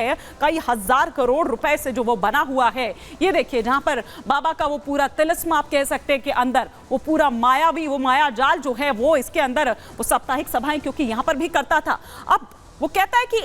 है कई हजार करोड़ रुपए से जो वो बना हुआ है। ये देखिए जहां पर बाबा का वो पूरा तिलिस्म आप कह सकते हैं कि अंदर वो पूरा मायावी वो माया जाल जो है वो इसके अंदर वो साप्ताहिक सभाएं क्योंकि यहां पर भी करता था। अब वो कहता है कि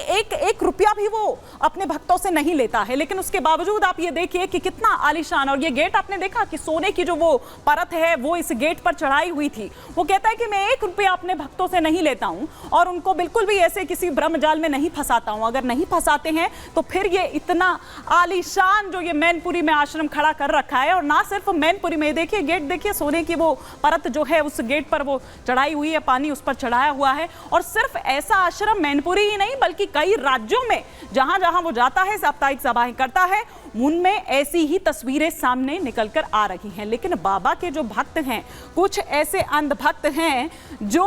एक रुपया भी वो अपने भक्तों से नहीं लेता है, लेकिन उसके बावजूद आप ये देखिए कि कितना आलीशान। और ये गेट आपने देखा कि सोने की जो वो परत है वो इस गेट पर चढ़ाई हुई थी। वो कहता है कि मैं 1 रुपया अपने भक्तों से नहीं लेता हूं और उनको बिल्कुल भी ऐसे किसी ब्रह्मजाल में नहीं फंसाता हूं। अगर नहीं फंसाते हैं तो फिर ये इतना आलीशान जो ये मैनपुरी में आश्रम खड़ा कर रखा है। और ना सिर्फ मैनपुरी में, देखिए गेट देखिए, सोने की वो परत जो है उस गेट पर वो चढ़ाई हुई है, पानी उस पर चढ़ाया हुआ है। और सिर्फ ऐसा आश्रम मैनपुरी ही नहीं बल्कि कई राज्यों में जहां जहां वो जाता है साप्ताहिक सभाएं करता है उनमें ऐसी ही तस्वीरें सामने निकलकर आ रही हैं। लेकिन बाबा के जो भक्त हैं, कुछ ऐसे अंधभक्त हैं जो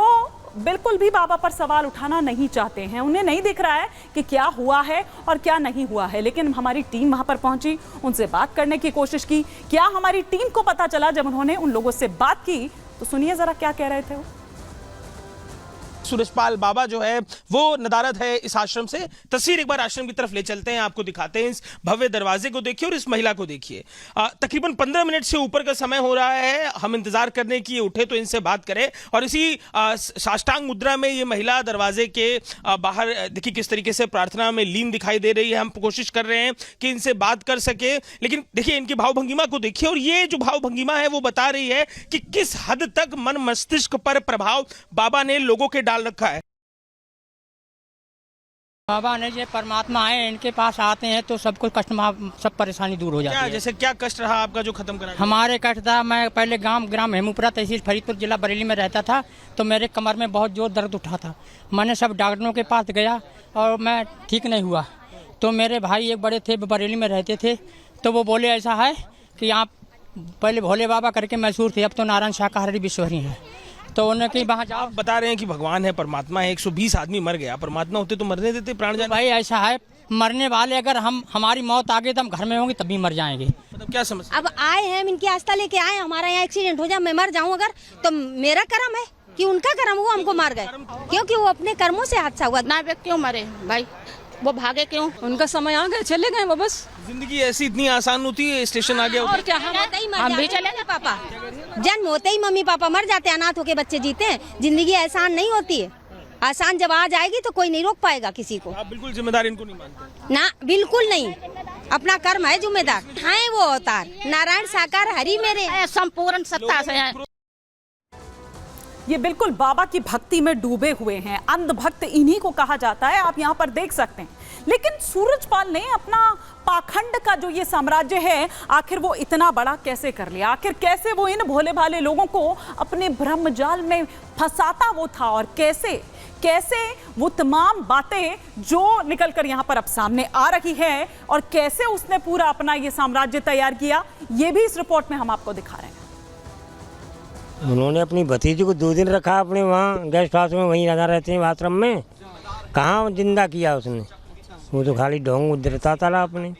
बिल्कुल भी बाबा पर सवाल उठाना नहीं चाहते हैं। उन्हें नहीं दिख रहा है कि क्या हुआ है और क्या नहीं हुआ है। लेकिन हमारी टीम वहां पर पहुंची, उनसे बात करने की कोशिश की। क्या हमारी टीम को पता चला जब उन्होंने उन लोगों से बात की? तो सुनिए जरा क्या कह रहे थे वो। सूरजपाल बाबा जो है वो नदारद है इस आश्रम से। तस्वीर एक बार आश्रम की तरफ ले चलते हैं, आपको दिखाते हैं। इस भव्य दरवाजे को देखिए और इस महिला को देखिए। तकरीबन 15 मिनट से ऊपर का समय हो रहा है, हम इंतजार करने की उठे तो इनसे बात करें। और इसी साष्टांग मुद्रा में ये महिला दरवाजे के बाहर देखिए किस तरीके से प्रार्थना में लीन दिखाई दे रही है। हम कोशिश कर रहे हैं कि इनसे बात कर सके, लेकिन देखिए इनकी भावभंगिमा को देखिए। और ये जो भावभंगिमा है वो बता रही है कि किस हद तक मन मस्तिष्क पर प्रभाव बाबा ने लोगों के रखा है। बाबा ने जो परमात्मा है इनके पास आते हैं तो सब कुछ कष्ट सब परेशानी दूर हो जाती है। जैसे क्या कष्ट रहा आपका जो खत्म करा? हमारे कष्ट था, मैं पहले ग्राम हेमूपुरा तहसील फरीदपुर जिला बरेली में रहता था, तो मेरे कमर में बहुत जोर दर्द उठा था। मैंने सब डॉक्टरों के पास गया और मैं ठीक नहीं हुआ। तो मेरे भाई एक बड़े थे, बरेली में रहते थे, तो वो बोले ऐसा है कि आप पहले भोले बाबा करके मशहूर थे, अब तो नारायण शाकाहारी विश्वहरी हैं, तो उन्हें कहीं वहाँ जाओ। बता रहे हैं कि भगवान है, परमात्मा है। 120 आदमी मर गया, परमात्मा होते तो मरने देते प्राण जाने? भाई ऐसा है, मरने वाले अगर हमारी मौत आगे तो हम घर में होंगे तभी मर जाएंगे। मतलब क्या समस्या? अब आए हैं, हम इनकी आस्था लेके आए, हमारा यहाँ एक्सीडेंट हो जाए, मैं मर जाऊँ अगर, तो मेरा कर्म है कि उनका कर्म हुआ हमको मार गए, क्योंकि वो अपने कर्मों से हादसा हुआ। ना वे क्यों मरे भाई, वो भागे क्यों? उनका समय आ गए, चले गए वो। बस जिंदगी ऐसी इतनी आसान होती है, स्टेशन आ गया और क्या, हम भी चले गए। पापा जन्म होते ही मम्मी पापा मर जाते हैं, अनाथ होके बच्चे जीते हैं। जिंदगी आसान नहीं होती है, आसान जब आ जाएगी तो कोई नहीं रोक पाएगा किसी को। आप बिल्कुल जिम्मेदार इनको नहीं मानते? ना बिल्कुल नहीं, अपना कर्म है जिम्मेदार है। वो अवतार नारायण साकार हरि मेरे संपूर्ण सत्ता से है। ये बिल्कुल बाबा की भक्ति में डूबे हुए हैं, अंधभक्त इन्हीं को कहा जाता है, आप यहाँ पर देख सकते हैं। लेकिन सूरजपाल ने अपना पाखंड का जो ये साम्राज्य है आखिर वो इतना बड़ा कैसे कर लिया? आखिर कैसे वो इन भोले भाले लोगों को अपने ब्रह्मजाल में फंसाता वो था, और कैसे वो तमाम बातें जो निकलकर यहाँ पर अब सामने आ रही है और कैसे उसने पूरा अपना ये साम्राज्य तैयार किया, ये भी इस रिपोर्ट में हम आपको दिखा रहे हैं। उन्होंने अपनी भतीजी को 2 दिन रखा अपने वहाँ गेस्ट हाउस में, वहीं रहना रहते हैं आश्रम में। कहाँ जिंदा किया उसने? वो तो खाली ढोंग उधरता था अपने,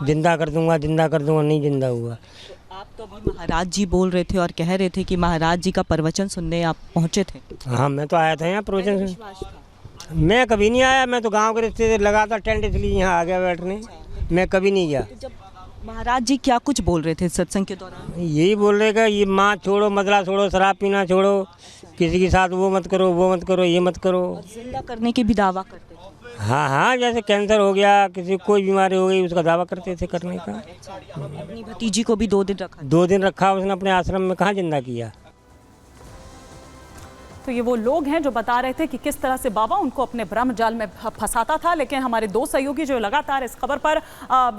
जिंदा कर दूंगा, नहीं जिंदा हुआ। आप तो अभी महाराज जी बोल रहे थे और कह रहे थे कि महाराज जी का प्रवचन सुनने आप पहुँचे थे। हाँ, मैं तो आया था यहाँ प्रवचन सुन। मैं कभी नहीं आया, मैं तो गाँव के रिश्ते से लगा था टेंट, इसलिए यहाँ आ गया बैठने। मैं कभी नहीं गया। महाराज जी क्या कुछ बोल रहे थे सत्संग के दौरान? यही बोल रहे कि ये माँ छोड़ो, मदला छोड़ो, शराब पीना छोड़ो, किसी के साथ वो मत करो, ये मत करो। जिंदा करने की भी दावा करते थे। हाँ, जैसे कैंसर हो गया, किसी कोई बीमारी हो गई, उसका दावा करते थे करने का। अपनी भतीजी को भी 2 दिन रखा? 2 दिन रखा उसने अपने आश्रम में, कहाँ जिंदा किया। तो ये वो लोग हैं जो बता रहे थे कि किस तरह से बाबा उनको अपने ब्रह्मजाल में फंसाता था। लेकिन हमारे 2 सहयोगी जो लगातार इस खबर पर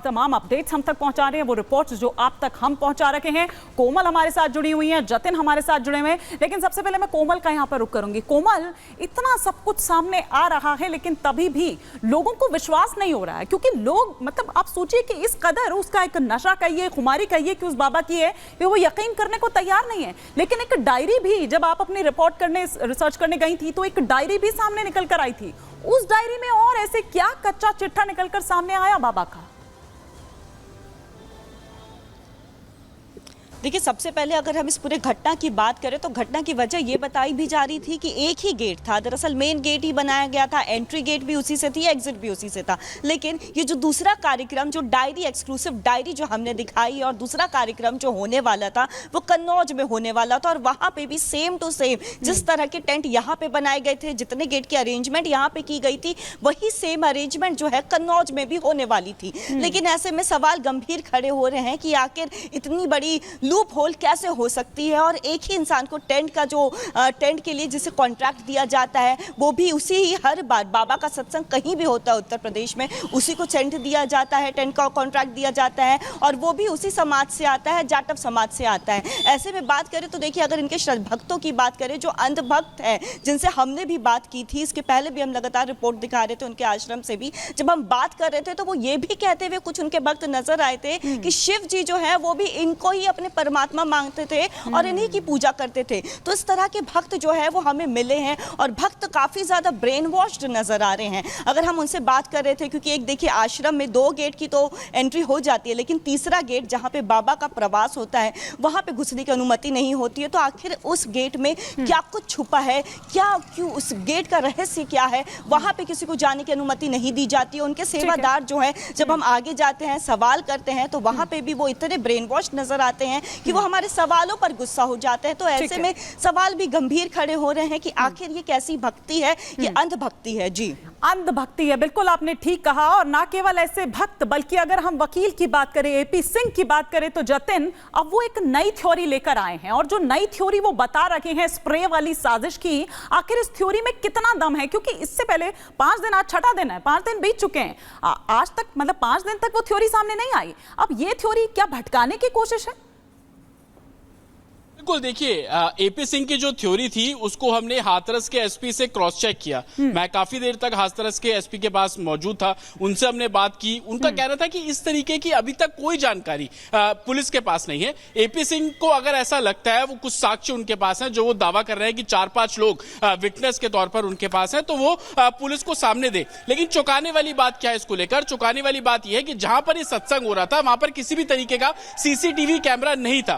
तमाम अपडेट्स हम तक पहुंचा रहे हैं, वो रिपोर्ट्स जो आप तक हम पहुंचा रखे हैं। कोमल हमारे साथ जुड़ी हुई हैं, जतिन हमारे साथ जुड़े हुए हैं। लेकिन सबसे पहले मैं कोमल का यहाँ पर रुक करूंगी। कोमल, इतना सब कुछ सामने आ रहा है लेकिन तभी भी लोगों को विश्वास नहीं हो रहा है, क्योंकि लोग, मतलब आप सोचिए कि इस कदर उसका एक नशा कहिए, खुमारी कहिए कि उस बाबा की है, वो यकीन करने को तैयार नहीं है। लेकिन एक डायरी भी, जब आप अपनी रिपोर्ट करने रिसर्च करने गई थी तो एक डायरी भी सामने निकल कर आई थी। उस डायरी में और ऐसे क्या कच्चा चिट्ठा निकलकर सामने आया बाबा का? देखिए, सबसे पहले अगर हम इस पूरे घटना की बात करें तो घटना की वजह ये बताई भी जा रही थी कि एक ही गेट था, दरअसल मेन गेट ही बनाया गया था, एंट्री गेट भी उसी से थी, एग्जिट भी उसी से था। लेकिन ये जो दूसरा कार्यक्रम, जो डायरी, एक्सक्लूसिव डायरी जो हमने दिखाई, और दूसरा कार्यक्रम जो होने वाला था वो कन्नौज में होने वाला था, और वहां पे भी सेम टू सेम जिस तरह के टेंट यहाँ पे बनाए गए थे, जितने गेट की अरेंजमेंट यहाँ पे की गई थी, वही सेम अरेंजमेंट जो है कन्नौज में भी होने वाली थी। लेकिन ऐसे में सवाल गंभीर खड़े हो रहे हैं कि आखिर इतनी बड़ी लूप होल कैसे हो सकती है, और एक ही इंसान को टेंट का जो टेंट के लिए जिसे कॉन्ट्रैक्ट दिया जाता है, वो भी उसी ही, हर बार बाबा का सत्संग कहीं भी होता है उत्तर प्रदेश में, उसी को टेंट दिया जाता है, टेंट का कॉन्ट्रैक्ट दिया जाता है, और वो भी उसी समाज से आता है, जाटव समाज से आता है। ऐसे में बात करें तो देखिए, अगर इनके भक्तों की बात करें, जो अंधभक्त है जिनसे हमने भी बात की थी, इसके पहले भी हम लगातार रिपोर्ट दिखा रहे थे उनके आश्रम से भी, जब हम बात कर रहे थे तो वो ये भी कहते हुए कुछ उनके भक्त नजर आए थे कि शिव जी जो है वो भी इनको ही अपने परमात्मा मांगते थे और इन्हीं की पूजा करते थे। तो इस तरह के भक्त जो है वो हमें मिले हैं, और भक्त काफी ज्यादा ब्रेन वॉश्ड नजर आ रहे हैं। अगर हम उनसे बात कर रहे थे, क्योंकि एक देखिए, आश्रम में 2 गेट की तो एंट्री हो जाती है, लेकिन तीसरा गेट जहां पे बाबा का प्रवास होता है वहां पे घुसने की अनुमति नहीं होती है। तो आखिर उस गेट में क्या कुछ छुपा है, क्यों उस गेट का रहस्य क्या है, वहां पे किसी को जाने की अनुमति नहीं दी जाती है। उनके सेवादार जो है, जब हम आगे जाते हैं, सवाल करते हैं, तो वहां पे भी वो इतने ब्रेन वॉश नजर आते हैं कि वो हमारे सवालों पर गुस्सा हो जाते हैं। तो ऐसे में सवाल भी गंभीर खड़े हो रहे हैं कि आखिर ये कैसी भक्ति है, ये अंधभक्ति है। जी, अंधभक्ति है, बिल्कुल आपने ठीक कहा। और ना केवल ऐसे भक्त, बल्कि अगर हम वकील की बात करें, एपी सिंह की बात करें, तो जतिन अब वो एक नई थ्योरी लेकर आए हैं, और जो नई थ्योरी वो बता रखे हैं स्प्रे वाली साजिश की, आखिर इस थ्योरी में कितना दम है? क्योंकि इससे पहले 5 दिन, आज 6ठा दिन है, 5 दिन बीत चुके हैं, आज तक मतलब 5 दिन तक वो थ्योरी सामने नहीं आई। अब ये थ्योरी क्या भटकाने की कोशिश है? बिल्कुल, देखिए, एपी सिंह की जो थ्योरी थी उसको हमने हाथरस के एसपी से क्रॉस चेक किया। मैं काफी देर तक हाथरस के एसपी के पास मौजूद था, उनसे हमने बात की। उनका कहना था कि इस तरीके की अभी तक कोई जानकारी पुलिस के पास नहीं है। एपी सिंह को अगर ऐसा लगता है, वो कुछ साक्ष्य उनके पास हैं जो वो दावा कर रहे हैं कि 4-5 लोग विटनेस के तौर पर उनके पास हैं, तो वो पुलिस को सामने दे। लेकिन चौंकाने वाली बात क्या है इसको लेकर? चौंकाने वाली बात यह है कि जहां पर ये सत्संग हो रहा था वहां पर किसी भी तरीके का सीसीटीवी कैमरा नहीं था।